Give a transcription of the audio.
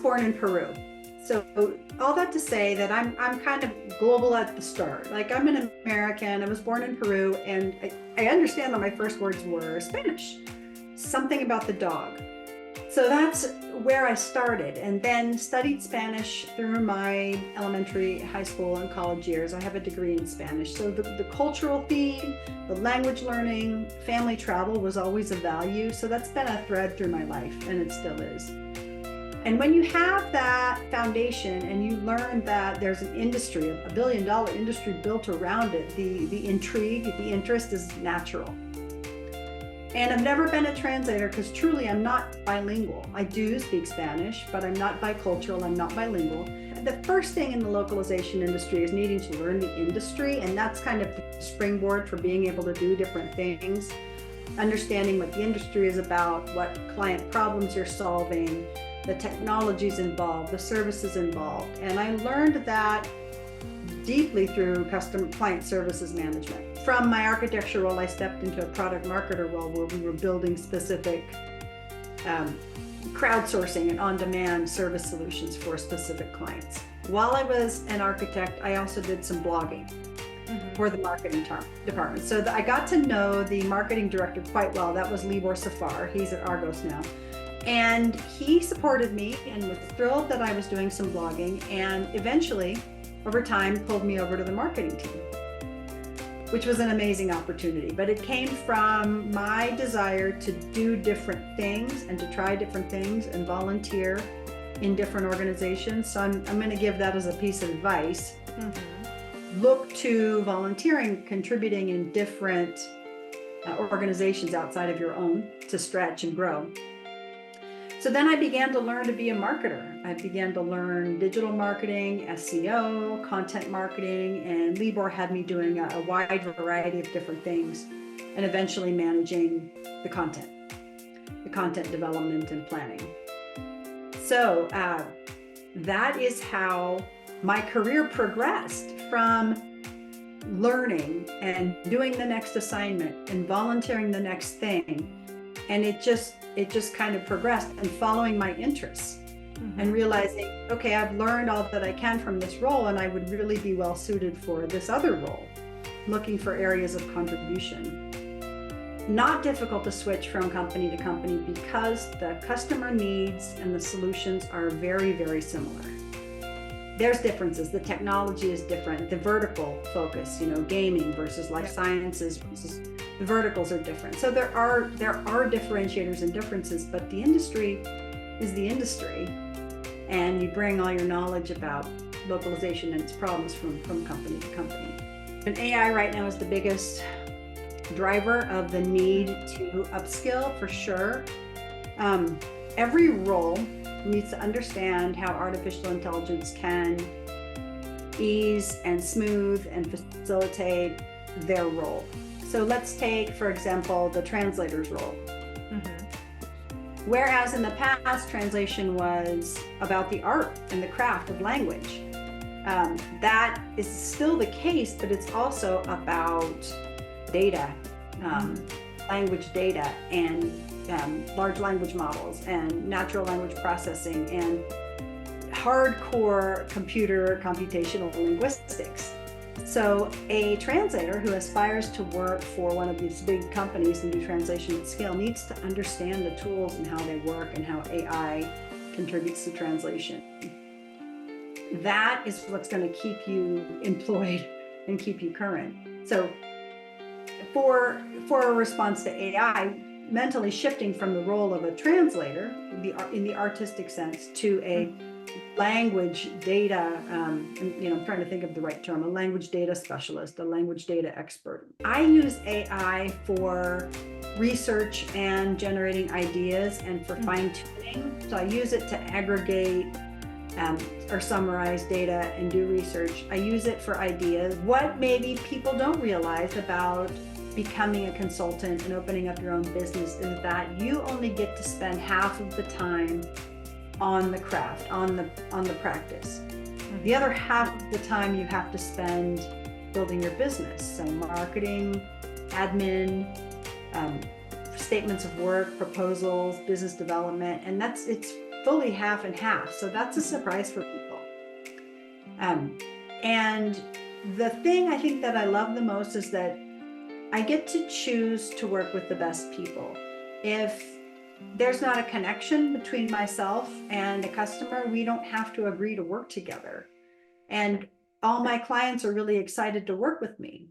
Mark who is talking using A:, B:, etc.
A: born in Peru. So all that to say that I'm kind of global at the start. Like, I'm an American, I was born in Peru, and I understand that my first words were Spanish, something about the dog. So that's where I started, and then studied Spanish through my elementary, high school, and college years. I have a degree in Spanish. So the cultural theme, the language learning, family travel was always a value. So that's been a thread through my life, and it still is. And when you have that foundation and you learn that there's an industry, a billion-dollar industry built around it, the intrigue, the interest is natural. And I've never been a translator because truly I'm not bilingual. I do speak Spanish, but I'm not bicultural, I'm not bilingual. The first thing in the localization industry is needing to learn the industry, and that's kind of the springboard for being able to do different things. Understanding what the industry is about, what client problems you're solving, the technologies involved, the services involved. And I learned that deeply through client services management. From my architecture role, I stepped into a product marketer role where we were building specific crowdsourcing and on-demand service solutions for specific clients. While I was an architect, I also did some blogging for the marketing department. So I got to know the marketing director quite well. That was Lee Densmer. He's at Argos now. And he supported me and was thrilled that I was doing some blogging, and eventually, over time, pulled me over to the marketing team, which was an amazing opportunity. But it came from my desire to do different things and to try different things and volunteer in different organizations. So I'm going to give that as a piece of advice. Look to volunteering, contributing in different organizations outside of your own to stretch and grow. So then I began to learn to be a marketer. I began to learn digital marketing, SEO, content marketing, and Libor had me doing a wide variety of different things, and eventually managing the content development and planning. So that is how my career progressed, from learning and doing the next assignment and volunteering the next thing. And it just kind of progressed, and following my interests and realizing, okay, I've learned all that I can from this role, and I would really be well suited for this other role, looking for areas of contribution. Not difficult to switch from company to company because the customer needs and the solutions are very, very similar. There's differences. The technology is different. The vertical focus, gaming versus life sciences versus the verticals are different. So there are differentiators and differences, but the industry is the industry, and you bring all your knowledge about localization and its problems from company to company. And AI right now is the biggest driver of the need to upskill, for sure. Every role needs to understand how artificial intelligence can ease and smooth and facilitate their role. So let's take, for example, the translator's role. Whereas in the past, translation was about the art and the craft of language. That is still the case, but it's also about data, language data, and large language models, and natural language processing, and hardcore computer computational linguistics. So a translator who aspires to work for one of these big companies and do translation at scale needs to understand the tools and how they work and how AI contributes to translation. That is what's going to keep you employed and keep you current. So for a response to AI, mentally shifting from the role of a translator in the artistic sense to a language data, I'm trying to think of the right term, a language data specialist, a language data expert. I use AI for research and generating ideas and for fine-tuning. So I use it to aggregate or summarize data and do research. I use it for ideas. What maybe people don't realize about becoming a consultant and opening up your own business is that you only get to spend half of the time on the craft, on the practice. The other half of the time you have to spend building your business. So marketing, admin, statements of work, proposals, business development, and it's fully half and half. So that's a surprise for people. And the thing I think that I love the most is that I get to choose to work with the best people. If there's not a connection between myself and a customer, we don't have to agree to work together. And all my clients are really excited to work with me.